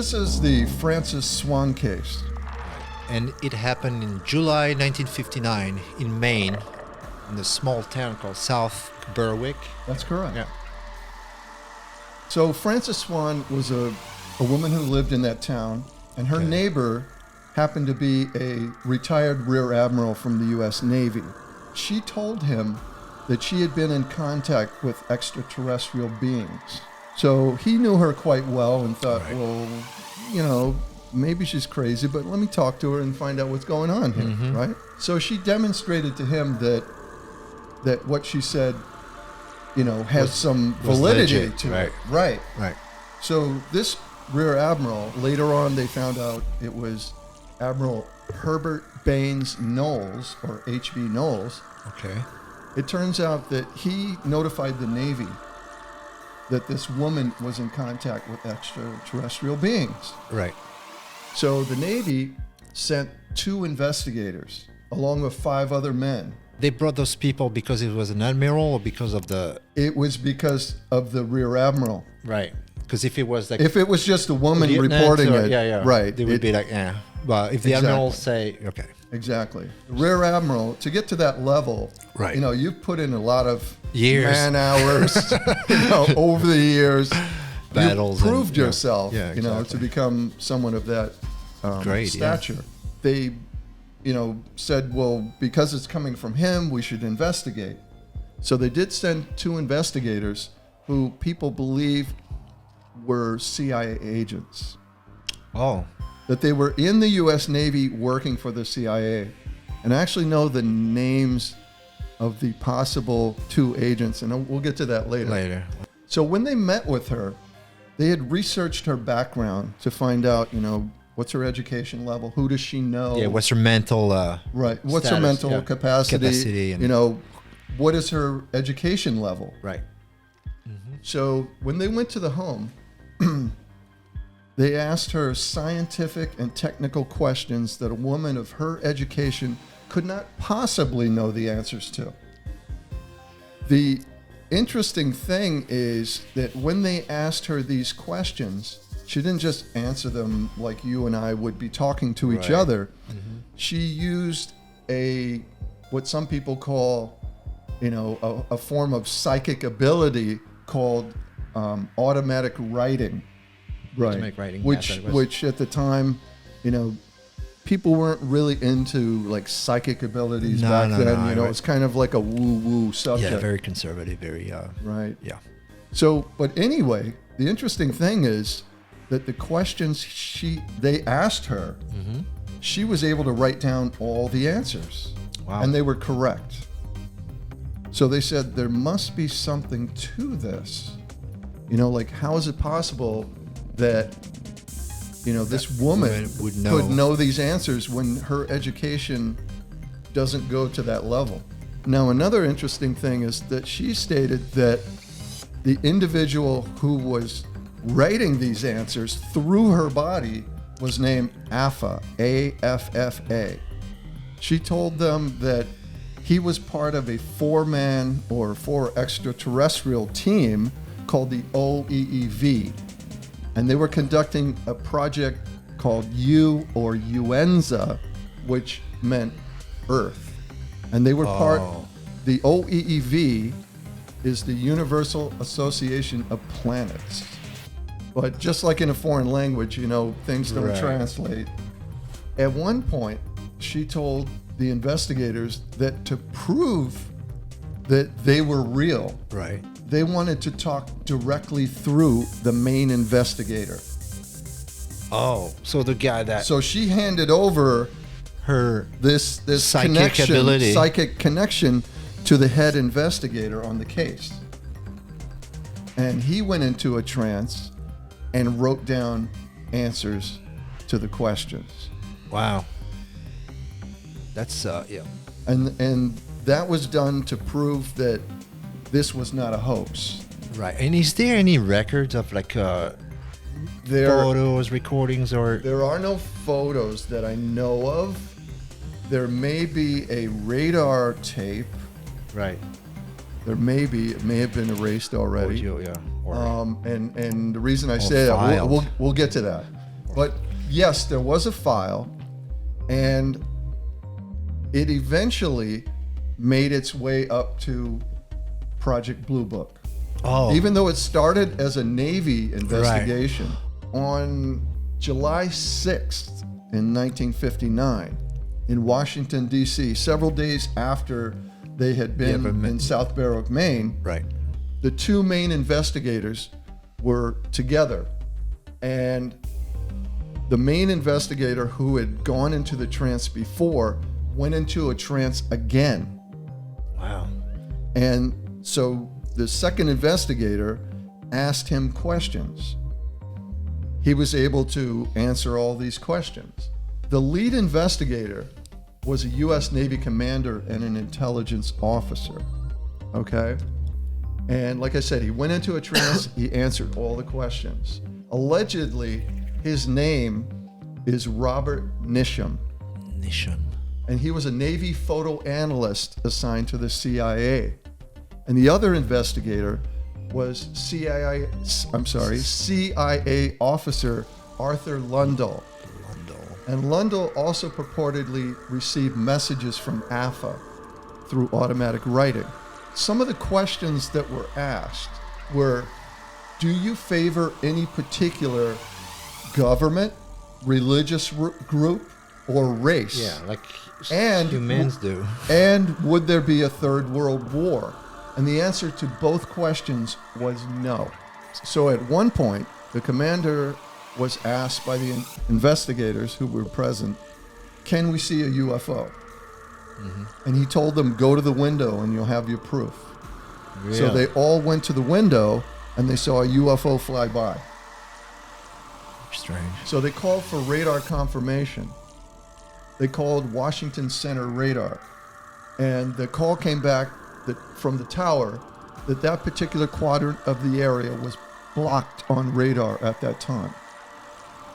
this is the Francis Swan case. And it happened in July 1959 in Maine, in a small town called South Berwick. That's correct. Yeah. So Frances Swan was a woman who lived in that town, and her neighbor happened to be a retired rear admiral from the U.S. Navy. She told him that she had been in contact with extraterrestrial beings. So he knew her quite well and thought, well, you know, maybe she's crazy, but let me talk to her and find out what's going on here, right? So she demonstrated to him that what she said, you know, has some validity to it. Right. So this rear admiral, later on they found out it was Admiral Herbert Baines Knowles, or H.B. Knowles. Okay. It turns out that he notified the Navy that this woman was in contact with extraterrestrial beings. Right. So the Navy sent 2 investigators along with 5 other men. They brought those people because it was an admiral or because of the... It was because of the rear admiral. Right. Because if it was like... If it was just a woman reporting it, right. They would be like, yeah. Well, if the admiral say, okay. Exactly. The rear admiral, to get to that level, right. You know, you've put in a lot of years, man hours, you know, over the years. Battles. You proved yourself, exactly. you know, to become someone of that stature. Yeah. They, you know, said, well, because it's coming from him, we should investigate. So they did send 2 investigators who people believe were CIA agents. Oh. That they were in the U.S. Navy working for the CIA. And I actually know the names of the possible 2 agents, and we'll get to that later. So when they met with her, they had researched her background to find out, you know, what's her education level, who does she know? Yeah, what's her mental what's status, her mental capacity, and, you know, what is her education level? Right. So when they went to the home, they asked her scientific and technical questions that a woman of her education could not possibly know the answers to. The interesting thing is that when they asked her these questions, she didn't just answer them like you and I would be talking to each other. She used what some people call, you know, a form of psychic ability called automatic writing. Automatic writing. Which at the time, you know, people weren't really into like psychic abilities back then. You know, it's kind of like a woo-woo subject. Yeah, very conservative, very right. Yeah. So, but anyway, the interesting thing is that the questions they asked her, she was able to write down all the answers. Wow. And they were correct. So they said there must be something to this. You know, like how is it possible that, you know, this woman could know these answers when her education doesn't go to that level? Now, another interesting thing is that she stated that the individual who was writing these answers through her body was named Affa, A-F-F-A. She told them that he was part of a 4-man or 4 extraterrestrial team called the OEEV. And they were conducting a project called Euenza, which meant Earth. And they were the OEEV is the Universal Association of Planets. But just like in a foreign language, you know, things don't translate. At one point, she told the investigators that to prove that they were real, they wanted to talk directly through the Maine investigator. Oh, so the guy that... So she handed over her this psychic connection to the head investigator on the case. And he went into a trance and wrote down answers to the questions. Wow. That's, yeah. And that was done to prove that this was not a hoax. Right. And is there any records of like photos, recordings, or... There are no photos that I know of. There may be a radar tape. Right. There may be. It may have been erased already. Audio, yeah. And the reason I say that, we'll get to that. But yes, there was a file, and it eventually made its way up to Project Blue Book. Oh. Even though it started as a Navy investigation, on July 6th in 1959, in Washington, D.C., several days after they had been in South Berwick, Maine, Right. the two main investigators were together. And the main investigator who had gone into the trance before went into a trance again. Wow. And so the second investigator asked him questions. He was able to answer all these questions. The lead investigator was a U.S. Navy commander and an intelligence officer. Okay? And like I said, he went into a trance, he answered all the questions. Allegedly, his name is Robert Nisham. And he was a Navy photo analyst assigned to the CIA. And the other investigator was CIA officer Arthur Lundell. And Lundell also purportedly received messages from AFA through automatic writing. Some of the questions that were asked were, do you favor any particular government, religious group, or race? Yeah, like and humans do. And would there be a third world war? And the answer to both questions was no. So at one point, the commander was asked by the investigators who were present, can we see a UFO? Mm-hmm. And he told them, go to the window and you'll have your proof. Really? So they all went to the window and they saw a UFO fly by. Strange. So they called for radar confirmation. They called Washington Center radar. And the call came back from the tower that particular quadrant of the area was blocked on radar at that time.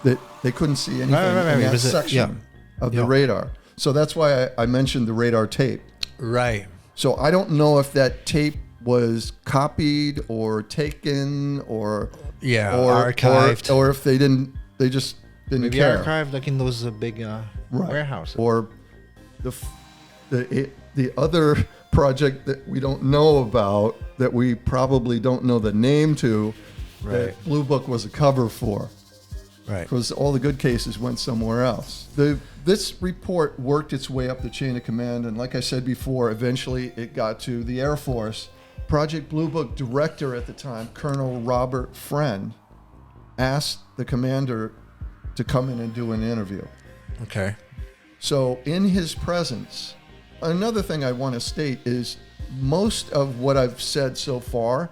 That they couldn't see anything in that section of the radar. So that's why I mentioned the radar tape. Right. So I don't know if that tape was copied or taken or archived, or if they just didn't maybe care. Archived like in those big warehouses. Or the other project that we don't know about, that we probably don't know the name to, that Blue Book was a cover for. Right. Because all the good cases went somewhere else. This report worked its way up the chain of command, and like I said before, eventually it got to the Air Force. Project Blue Book director at the time, Colonel Robert Friend, asked the commander to come in and do an interview. Okay. So in his presence, another thing I want to state is most of what I've said so far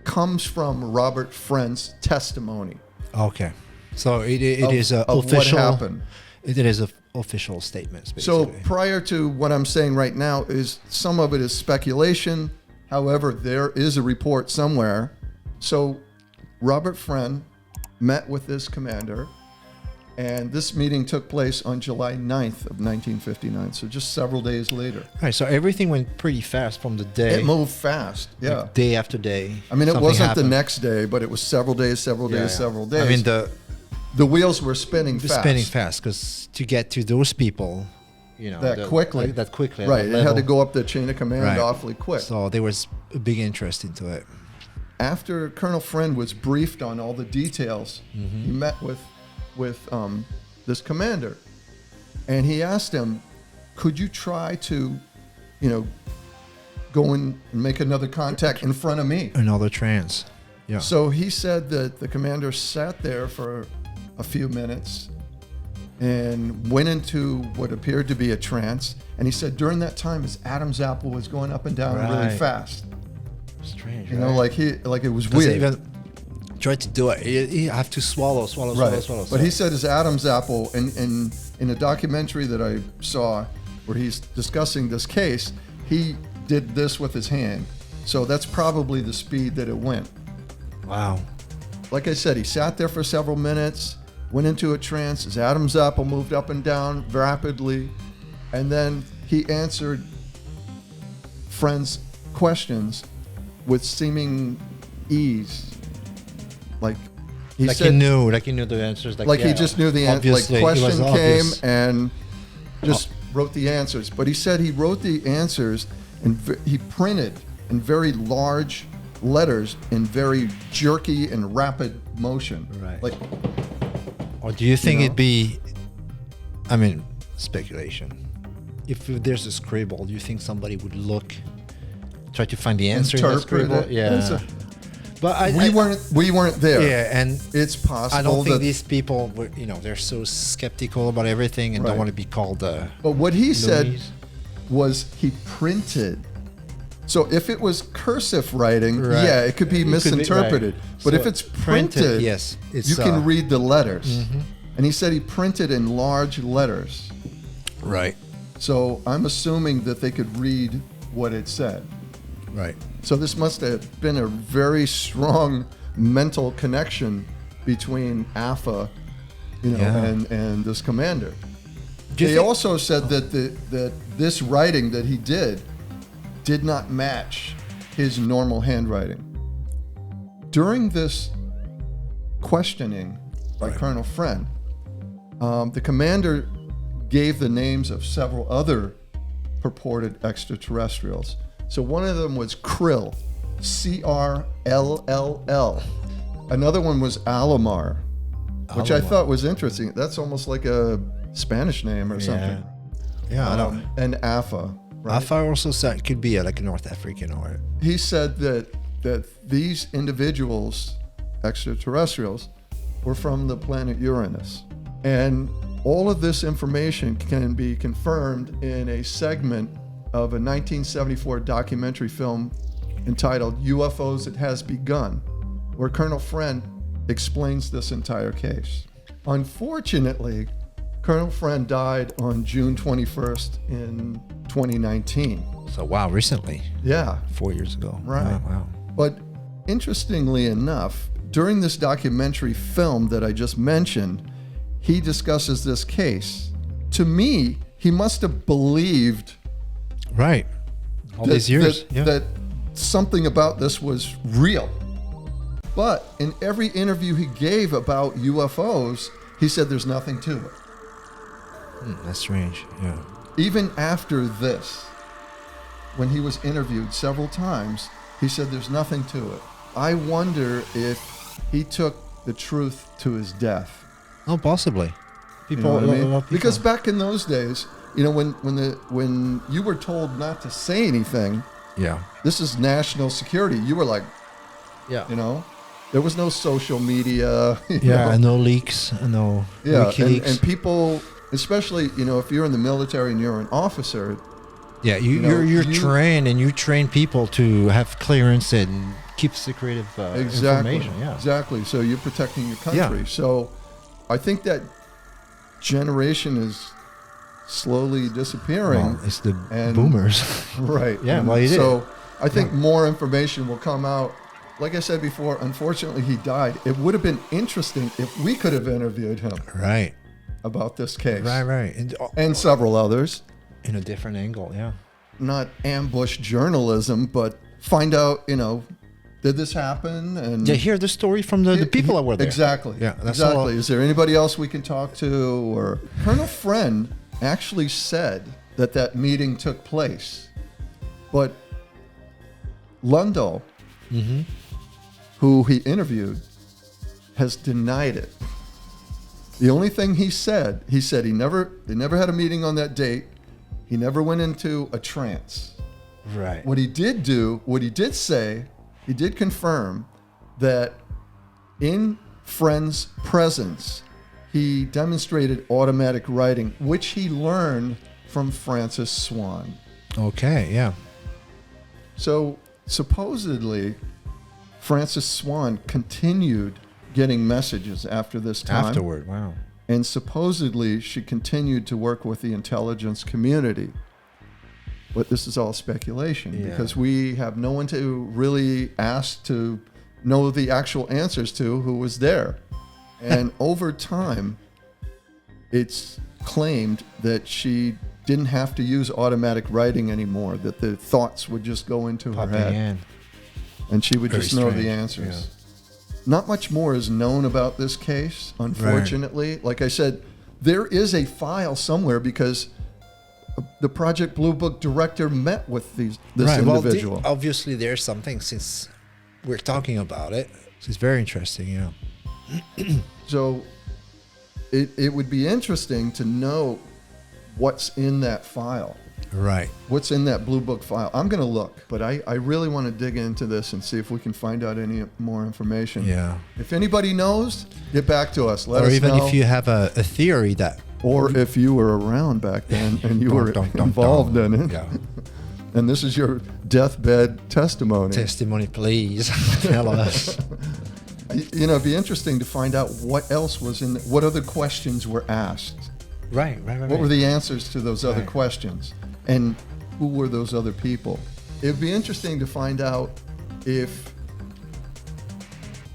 comes from Robert Friend's testimony. Okay. So it is an official. What happened. It is an official statement. So prior to what I'm saying right now is some of it is speculation. However, there is a report somewhere. So Robert Friend met with this commander, and this meeting took place on July 9th of 1959. So just several days later. All right. So everything went pretty fast from the day. It moved fast. Yeah. Like day after day. I mean, it wasn't the next day, but it was several days. I mean, the wheels were spinning fast. Spinning fast, because to get to those people, that quickly. Right. It had to go up the chain of command awfully quick. So there was a big interest into it. After Colonel Friend was briefed on all the details, he met with this commander, and he asked him, could you try to, go and make another contact in front of me? Another trance. Yeah. So he said that the commander sat there for a few minutes and went into what appeared to be a trance. And he said during that time his Adam's apple was going up and down really fast. Strange. Like it was weird. Even try to do it. You have to swallow. But he said his Adam's apple, in a documentary that I saw where he's discussing this case, he did this with his hand. So that's probably the speed that it went. Wow. Like I said, he sat there for several minutes, went into a trance. His Adam's apple moved up and down rapidly. And then he answered Friend's questions with seeming ease. Like he like said, he knew the answers. Like he just knew the answer. Like obviously, it was question came obvious. and just wrote the answers. But he said he wrote the answers and he printed in very large letters in very jerky and rapid motion. Right. Like, Or do you think know? it'd be, I mean, speculation. If there's a scribble, do you think somebody would try to find the answer in the interpret scribble? it. Yeah. But We weren't there. Yeah, and It's possible I don't think that. these people were, they're so skeptical about everything and Right. don't want to be called But what he said loonies. was he printed. So if it was cursive writing, Right. yeah, it could be It could be, misinterpreted. right. But So if it's printed, yes, it's, you can read the letters. Mm-hmm. And he said he printed in large letters. Right. So I'm assuming that they could read what it said. Right. So this must have been a very strong mental connection between AFA, Yeah. and this commander. Do you They think- also said that that this writing that he did not match his normal handwriting. During this questioning by Right. Colonel Friend, the commander gave the names of several other purported extraterrestrials. So one of them was Krill, Crll. Another one was Alomar, which I Alomar. thought was interesting. That's almost like a Spanish name or something. Yeah, I don't. And AFA. Right? Alpha also said could be like a North African or. He said that these individuals, extraterrestrials, were from the planet Uranus. And all of this information can be confirmed in a segment of a 1974 documentary film entitled UFOs It Has Begun, where Colonel Friend explains this entire case. Unfortunately, Colonel Friend died on June 21st in 2019. So wow, recently, Yeah, 4 years ago. Right. Wow. but interestingly enough, during this documentary film that I just mentioned, he discusses this case. To me, he must have believed Right. All that, these years. that, that something about this was real. But in every interview he gave about UFOs, he said there's nothing to it. That's strange. Yeah. Even after this, when he was interviewed several times, he said there's nothing to it. I wonder if he took the truth to his death. Oh, possibly. You People. know what I a mean? lot of people- Because back in those days, when you were told not to say anything, Yeah. this is national security. You were like, Yeah. there was no social media. you Yeah. know? And no leaks. And no Yeah, WikiLeaks. and people, especially if you're in the military and you're an officer, yeah. You're trained and you train people to have clearance and keep secretive information. Yeah. exactly. So you're protecting your country. So I think that generation is slowly disappearing. Well, it's the and- boomers. Right. Yeah, And well, it is. so I think more information will come out. Like I said before, unfortunately, he died. It would have been interesting if we could have interviewed him Right. about this case. Right. And several others. In a different angle. Yeah. Not ambush journalism, but find out, did this happen? And Yeah. Hear the story from the people that were there. Exactly. Yeah, that's exactly. all. Is there anybody else we can talk to? Or Colonel Friend actually said that meeting took place, but Lundell, who he interviewed, has denied it. The only thing he said they never had a meeting on that date. He never went into a trance. Right. What he did say, he did confirm that in Friend's presence, he demonstrated automatic writing, which he learned from Francis Swan. Okay. Yeah. So supposedly, Frances Swan continued getting messages after this time. Afterward. Wow. And supposedly, she continued to work with the intelligence community. But this is all speculation because we have no one to really ask to know the actual answers to who was there. And over time, it's claimed that she didn't have to use automatic writing anymore, that the thoughts would just go into her Popping head. in. And she would Very just know strange, the answers. not much more is known about this case, unfortunately. Like I said, there is a file somewhere because the Project Blue Book director met with this individual. Well, obviously, there's something since we're talking about it. It's very interesting, yeah. So it would be interesting to know what's in that file. Right. What's in that Blue Book file? I'm going to look, but I really want to dig into this and see if we can find out any more information. Yeah. If anybody knows, get back to us. Let or us even know. if you have a theory that... Or if you were around back then and you were involved in it. Yeah. And this is your deathbed testimony. Testimony, please. Tell us. You know, it'd be interesting to find out what else was in, what other questions were asked. Right. What were the answers to those other questions? And who were those other people? It'd be interesting to find out if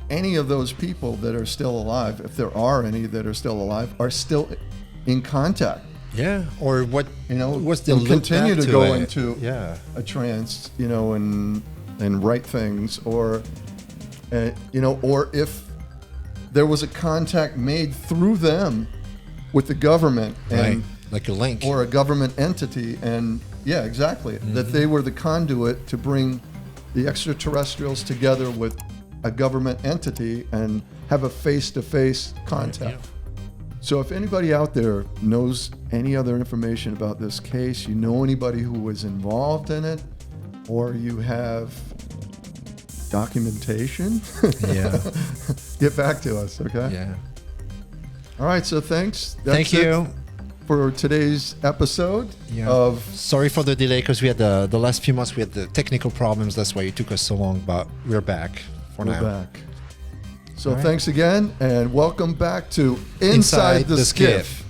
any of those people that are still alive, if there are any that are still alive, are still in contact. Yeah. Or what, you know, what's the continue to go it? into a trance, you know, and write things, or you know, or if there was a contact made through them with the government, and like a link, or a government entity, and exactly, that they were the conduit to bring the extraterrestrials together with a government entity and have a face-to-face contact. So if anybody out there knows any other information about this case, you know anybody who was involved in it, or you have documentation, get back to us, okay? Yeah. All right, so thanks. Thank you for today's episode of... Sorry for the delay, because we had the last few months we had the technical problems. That's why it took us so long, but we're back for now. We're back. So thanks again, and welcome back to Inside the Skiff.